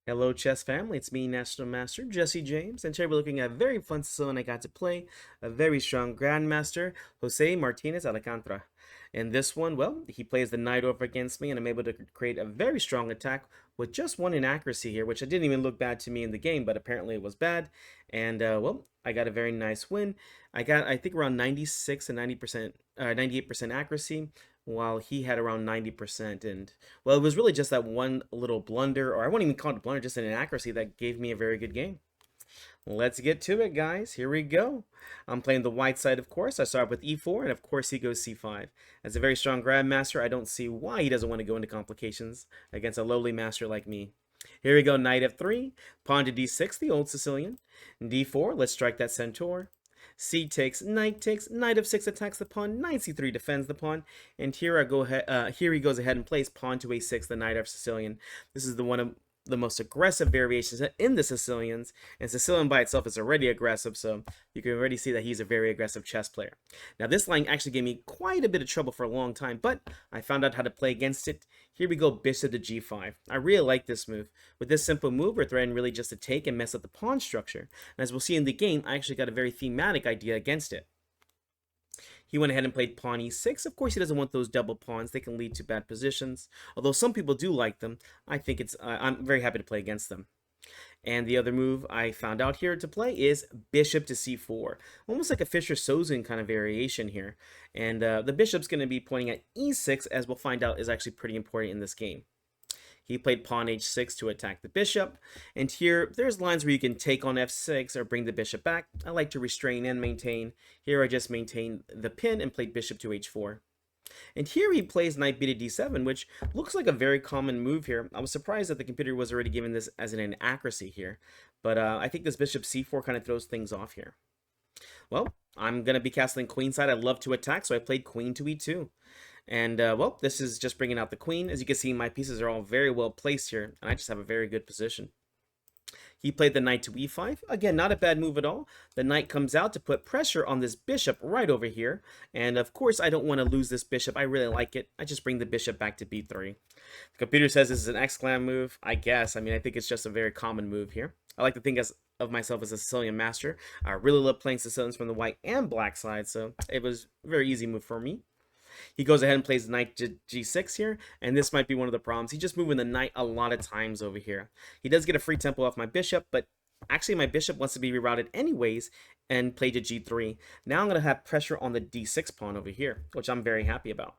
Hello, chess family. It's me, National Master Jesse James, and today we're looking at a very fun Sicilian I got to play, a very strong Grandmaster, Jose Martinez Alcantara. In this one, well, he plays the Najdorf against me, and I'm able to create a very strong attack with just one inaccuracy here, which I didn't even look bad to me in the game, but apparently it was bad. And, well, I got a very nice win. I got, I think, around 96 and 90%, 98% accuracy, while he had around 90%. And well, it was really just that one little blunder, or I won't even call it a blunder, just an inaccuracy that gave me a very good game. Let's get to it, guys. Here we go. I'm playing the white side, of course. I start with e4, and of course he goes c5. As a very strong grandmaster, I don't see why he doesn't want to go into complications against a lowly master like me. Here we go, knight f3, pawn to d6, the old Sicilian. d4, let's strike that centaur. C takes, knight f6 attacks the pawn, knight c3 defends the pawn, and here here he goes ahead and plays pawn to a6, the knight of Sicilian. This is one of the most aggressive variations in the Sicilians, and Sicilian by itself is already aggressive, so you can already see that he's a very aggressive chess player. Now this line actually gave me quite a bit of trouble for a long time, but I found out how to play against it. Here we go, bishop to g5. I really like this move. With this simple move, we're threatening really just to take and mess up the pawn structure. And as we'll see in the game, I actually got a very thematic idea against it. He went ahead and played pawn e6. Of course, he doesn't want those double pawns. They can lead to bad positions. Although some people do like them, I think I'm very happy to play against them. And the other move I found out here to play is bishop to c4. Almost like a Fischer-Sozin kind of variation here. And the bishop's going to be pointing at e6, as we'll find out is actually pretty important in this game. He played pawn h6 to attack the bishop. And here, there's lines where you can take on f6 or bring the bishop back. I like to restrain and maintain. Here I just maintained the pin and played bishop to h4. And here he plays knight b to d7, which looks like a very common move here. I was surprised that the computer was already given this as an inaccuracy here. But I think this bishop c4 kind of throws things off here. Well, I'm going to be castling queenside. I love to attack, so I played queen to e2. And, well, this is just bringing out the queen. As you can see, my pieces are all very well placed here, and I just have a very good position. He played the knight to e5. Again, not a bad move at all. The knight comes out to put pressure on this bishop right over here. And, of course, I don't want to lose this bishop. I really like it. I just bring the bishop back to b3. The computer says this is an exclam move. I guess. I mean, I think it's just a very common move here. I like to think of myself as a Sicilian master. I really love playing Sicilians from the white and black side, so it was a very easy move for me. He goes ahead and plays knight to g6 here, and this might be one of the problems. He's just moving the knight a lot of times over here. He does get a free tempo off my bishop, but actually my bishop wants to be rerouted anyways and play to g3. Now I'm going to have pressure on the d6 pawn over here, which I'm very happy about.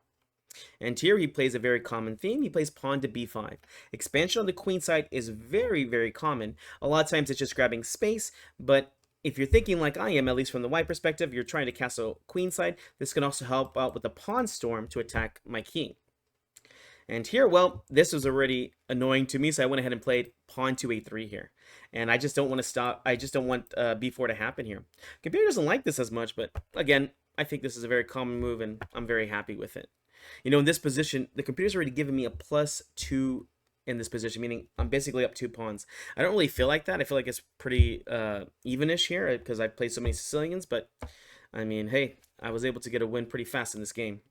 And here he plays a very common theme. He plays pawn to b5. Expansion on the queen side is very, very common. A lot of times it's just grabbing space, but if you're thinking like I am, at least from the white perspective, you're trying to castle queenside, this can also help out with the pawn storm to attack my king. And here, well, this was already annoying to me, so I went ahead and played pawn to a3 here. And I just don't want to stop. I just don't want b4 to happen here. Computer doesn't like this as much, but again, I think this is a very common move, and I'm very happy with it. You know, in this position, the computer's already given me a +2 in this position, meaning I'm basically up 2 pawns. I don't really feel like that. I feel like it's pretty evenish here because I played so many Sicilians, but I mean, hey, I was able to get a win pretty fast in this game.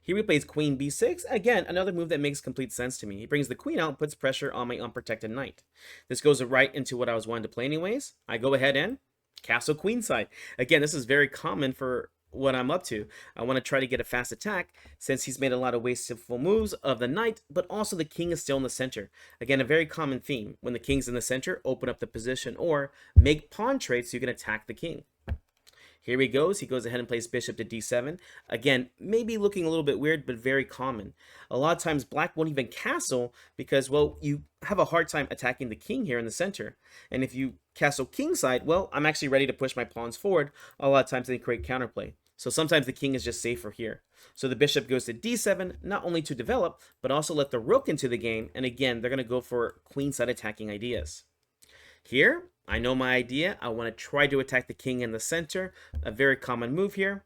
Here he plays queen b6. Again, another move that makes complete sense to me. He brings the queen out and puts pressure on my unprotected knight. This goes right into what I was wanting to play anyways. I go ahead and castle queenside. Again, this is very common for what I'm up to. I want to try to get a fast attack since he's made a lot of wasteful moves of the knight, but also the king is still in the center. Again, a very common theme. When the king's in the center, open up the position or make pawn trades so you can attack the king. Here he goes. He goes ahead and plays bishop to d7. Again, maybe looking a little bit weird, but very common. A lot of times black won't even castle because, well, you have a hard time attacking the king here in the center. And if you castle kingside, well, I'm actually ready to push my pawns forward. A lot of times they create counterplay. So sometimes the king is just safer here. So the bishop goes to d7, not only to develop, but also let the rook into the game. And again, they're going to go for queenside attacking ideas. Here, I know my idea. I want to try to attack the king in the center. A very common move here.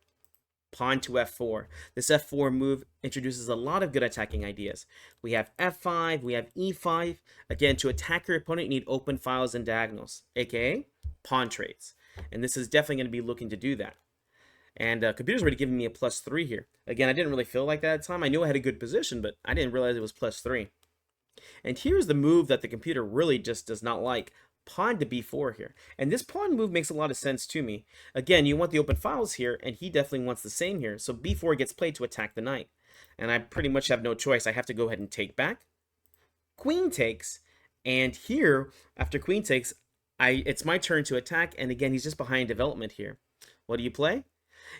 Pawn to f4. This f4 move introduces a lot of good attacking ideas. We have f5, we have e5. Again, to attack your opponent, you need open files and diagonals, aka pawn trades. And this is definitely going to be looking to do that. And computer's already giving me a +3 here. Again, I didn't really feel like that at the time. I knew I had a good position, but I didn't realize it was +3. And here's the move that the computer really just does not like. Pawn to b4 here. And this pawn move makes a lot of sense to me. Again, you want the open files here, and he definitely wants the same here. So b4 gets played to attack the knight. And I pretty much have no choice. I have to go ahead and take back. Queen takes. And here, after queen takes, it's my turn to attack. And again, he's just behind development here. What do you play?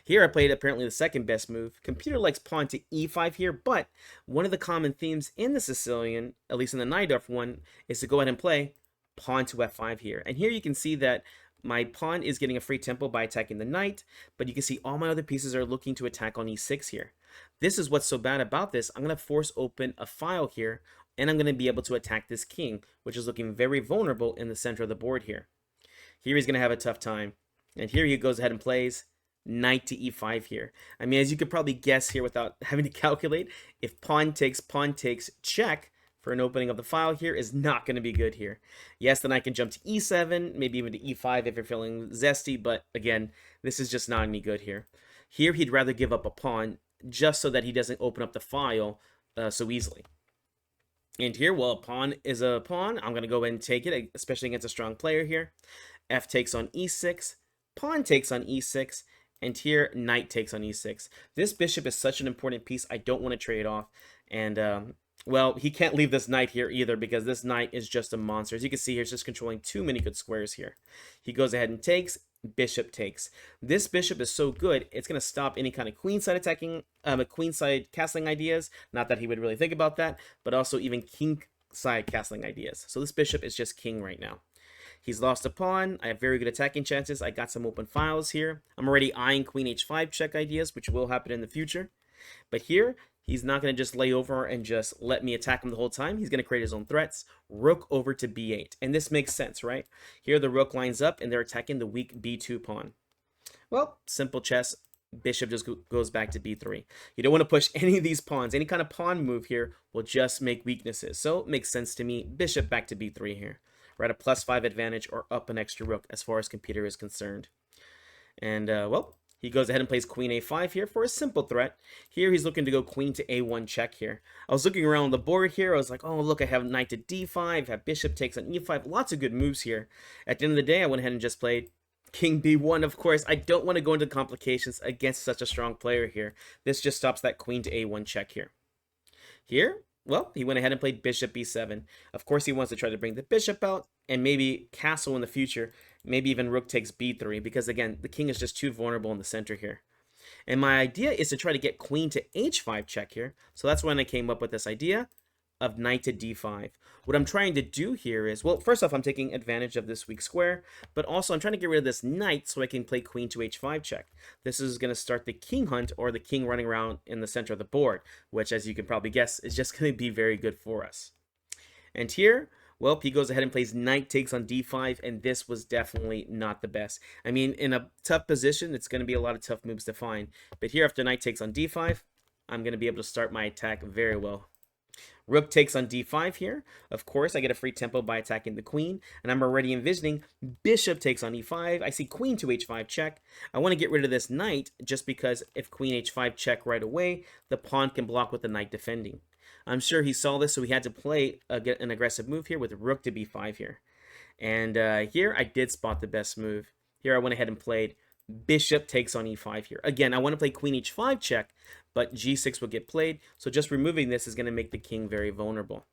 Here I played apparently the second best move. Computer likes pawn to e5 here, but one of the common themes in the Sicilian, at least in the Najdorf one, is to go ahead and play pawn to f5 here. And here you can see that my pawn is getting a free tempo by attacking the knight, but you can see all my other pieces are looking to attack on e6 here. This is what's so bad about this. I'm going to force open a file here, and I'm going to be able to attack this king, which is looking very vulnerable in the center of the board here. Here he's going to have a tough time. And here he goes ahead and plays knight to e5 here. I mean, as you could probably guess here without having to calculate, if pawn takes, check for an opening of the file here is not going to be good here. Yes, then I can jump to e7, maybe even to e5 if you're feeling zesty, but again, this is just not any good here. Here, he'd rather give up a pawn just so that he doesn't open up the file so easily. And here, well, a pawn is a pawn. I'm going to go ahead and take it, especially against a strong player here. F takes on e6, pawn takes on e6, and here, knight takes on e6. This bishop is such an important piece. I don't want to trade off. And, well, he can't leave this knight here either because this knight is just a monster. As you can see here, it's just controlling too many good squares here. He goes ahead and takes. Bishop takes. This bishop is so good, it's going to stop any kind of queenside attacking, queenside castling ideas. Not that he would really think about that, but also even kingside castling ideas. So this bishop is just king right now. He's lost a pawn. I have very good attacking chances. I got some open files here. I'm already eyeing queen h5 check ideas, which will happen in the future. But here, he's not going to just lay over and just let me attack him the whole time. He's going to create his own threats. Rook over to b8. And this makes sense, right? Here, the rook lines up, and they're attacking the weak b2 pawn. Well, simple chess. Bishop just goes back to b3. You don't want to push any of these pawns. Any kind of pawn move here will just make weaknesses. So it makes sense to me. Bishop back to b3 here. We're at a +5 advantage or up an extra rook as far as computer is concerned. And, well, he goes ahead and plays queen a5 here for a simple threat. Here he's looking to go queen to a1 check here. I was looking around the board here. I was like, oh, look, I have knight to d5, have bishop takes on e5. Lots of good moves here. At the end of the day, I went ahead and just played king b1. Of course, I don't want to go into complications against such a strong player here. This just stops that queen to a1 check here. Here, well, he went ahead and played bishop b7. Of course, he wants to try to bring the bishop out and maybe castle in the future. Maybe even rook takes b3 because, again, the king is just too vulnerable in the center here. And my idea is to try to get queen to h5 check here. So that's when I came up with this idea of knight to d5. What I'm trying to do here is, well, first off, I'm taking advantage of this weak square, but also I'm trying to get rid of this knight so I can play queen to h5 check. This is going to start the king hunt, or the king running around in the center of the board, which, as you can probably guess, is just going to be very good for us. And here, well, he goes ahead and plays knight takes on d5, and this was definitely not the best. I mean, in a tough position, it's going to be a lot of tough moves to find. But here, after knight takes on d5, I'm going to be able to start my attack very well. Rook takes on d5 here. Of course, I get a free tempo by attacking the queen, and I'm already envisioning bishop takes on e5. I see queen to h5 check. I want to get rid of this knight just because if queen h5 check right away, the pawn can block with the knight defending. I'm sure he saw this, so he had to play an aggressive move here with rook to b5 here. And here, I did spot the best move. Here, I went ahead and played bishop takes on e5 here. Again, I want to play queen h5 check, but g6 will get played, so just removing this is going to make the king very vulnerable.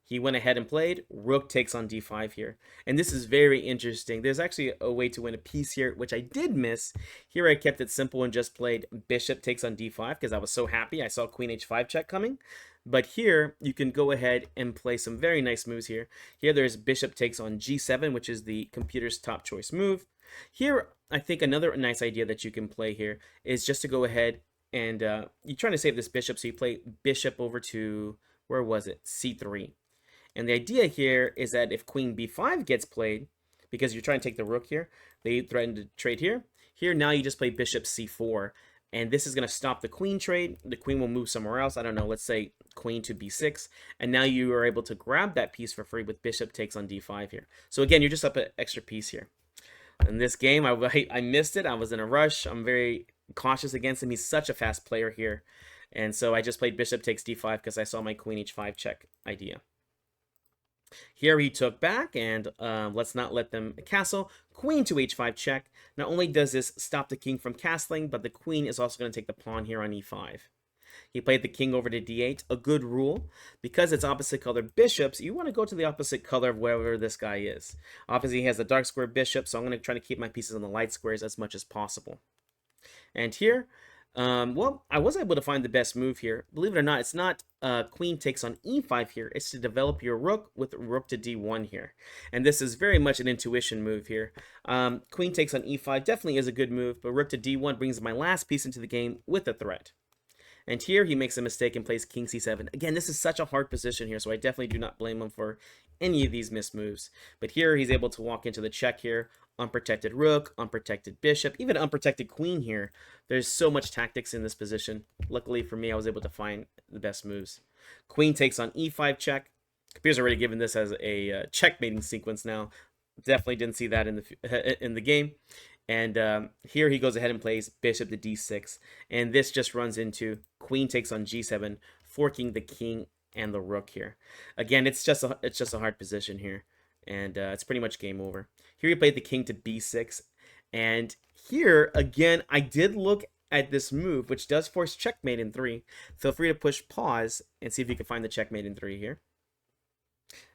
He went ahead and played rook takes on d5 here. And this is very interesting. There's actually a way to win a piece here, which I did miss. Here I kept it simple and just played bishop takes on d5 because I was so happy I saw queen h5 check coming. But here, you can go ahead and play some very nice moves here. Here there's bishop takes on g7, which is the computer's top choice move. Here, I think another nice idea that you can play here is just to go ahead and you're trying to save this bishop, so you play bishop over to, where was it, c3. And the idea here is that if queen b5 gets played, because you're trying to take the rook here, they threaten to trade here. Here, now you just play bishop c4. And this is going to stop the queen trade. The queen will move somewhere else. I don't know, let's say queen to b6. And now you are able to grab that piece for free with bishop takes on d5 here. So again, you're just up an extra piece here. In this game, I missed it. I was in a rush. I'm very cautious against him. He's such a fast player here. And so I just played bishop takes d5 because I saw my queen h5 check idea. Here he took back, and let's not let them castle. Queen to h5 check. Not only does this stop the king from castling, but the queen is also going to take the pawn here on e5. He played the king over to d8, a good rule. Because it's opposite color bishops, you want to go to the opposite color of wherever this guy is. Obviously, he has the dark square bishop, so I'm going to try to keep my pieces on the light squares as much as possible. And here, well, I was able to find the best move here. Believe it or not, it's not queen takes on e5 here. It's to develop your rook with rook to d1 here. And this is very much an intuition move here. Queen takes on e5 definitely is a good move, but rook to d1 brings my last piece into the game with a threat. And here he makes a mistake and plays king c7. Again, this is such a hard position here, so I definitely do not blame him for any of these missed moves. But here he's able to walk into the check here. Unprotected rook, unprotected bishop, even unprotected queen here. There's so much tactics in this position. Luckily for me, I was able to find the best moves. Queen takes on e5 check. Computer's already given this as a checkmating sequence now. Definitely didn't see that in the game. And here he goes ahead and plays bishop to d6. And this just runs into queen takes on g7, forking the king and the rook here. Again, it's just a hard position here. And it's pretty much game over. Here he played the king to b6. And here, again, I did look at this move, which does force checkmate in 3. Feel free to push pause and see if you can find the checkmate in 3 here.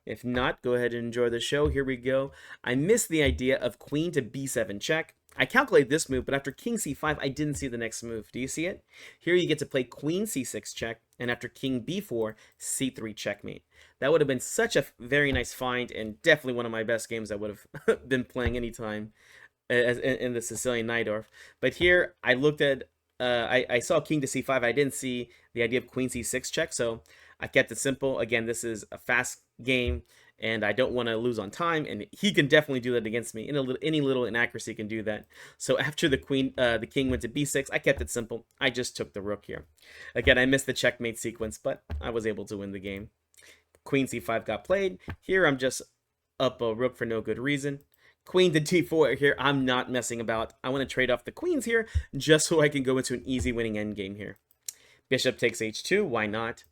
If not, go ahead and enjoy the show. Here we go. I missed the idea of queen to b7 check. I calculated this move, but after king c5, I didn't see the next move. Do you see it? Here you get to play queen c6 check, and after king b4, c3 checkmate. That would have been such a very nice find, and definitely one of my best games I would have been playing anytime in the Sicilian Najdorf. But here, I looked at, I saw king to c5. I didn't see the idea of queen c6 check, so I kept it simple. Again, this is a fast game, and I don't want to lose on time, and he can definitely do that against me. Any little inaccuracy can do that. So after the king went to b6, I kept it simple. I just took the rook here. Again, I missed the checkmate sequence, but I was able to win the game. Queen c5 got played. Here I'm just up a rook for no good reason. Queen to d4 here. I'm not messing about. I want to trade off the queens here just so I can go into an easy winning endgame here. Bishop takes h2. Why not?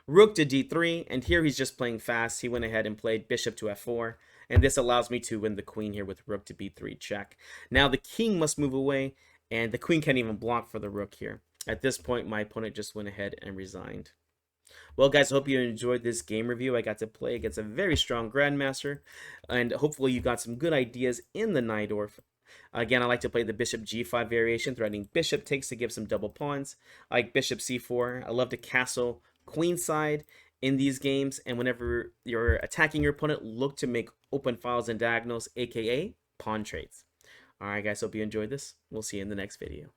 Rook to d3, and here he's just playing fast. He went ahead and played bishop to f4, and this allows me to win the queen here with rook to b3 check. Now the king must move away, and the queen can't even block for the rook here. At this point, my opponent just went ahead and resigned. Well, guys, I hope you enjoyed this game review. I got to play against a very strong grandmaster, and hopefully you got some good ideas in the Najdorf. Again, I like to play the bishop g5 variation, threatening bishop takes to give some double pawns. I like bishop c4. I love to castle queenside in these games, and whenever you're attacking your opponent, look to make open files and diagonals, aka pawn trades. Alright guys, hope you enjoyed this. We'll see you in the next video.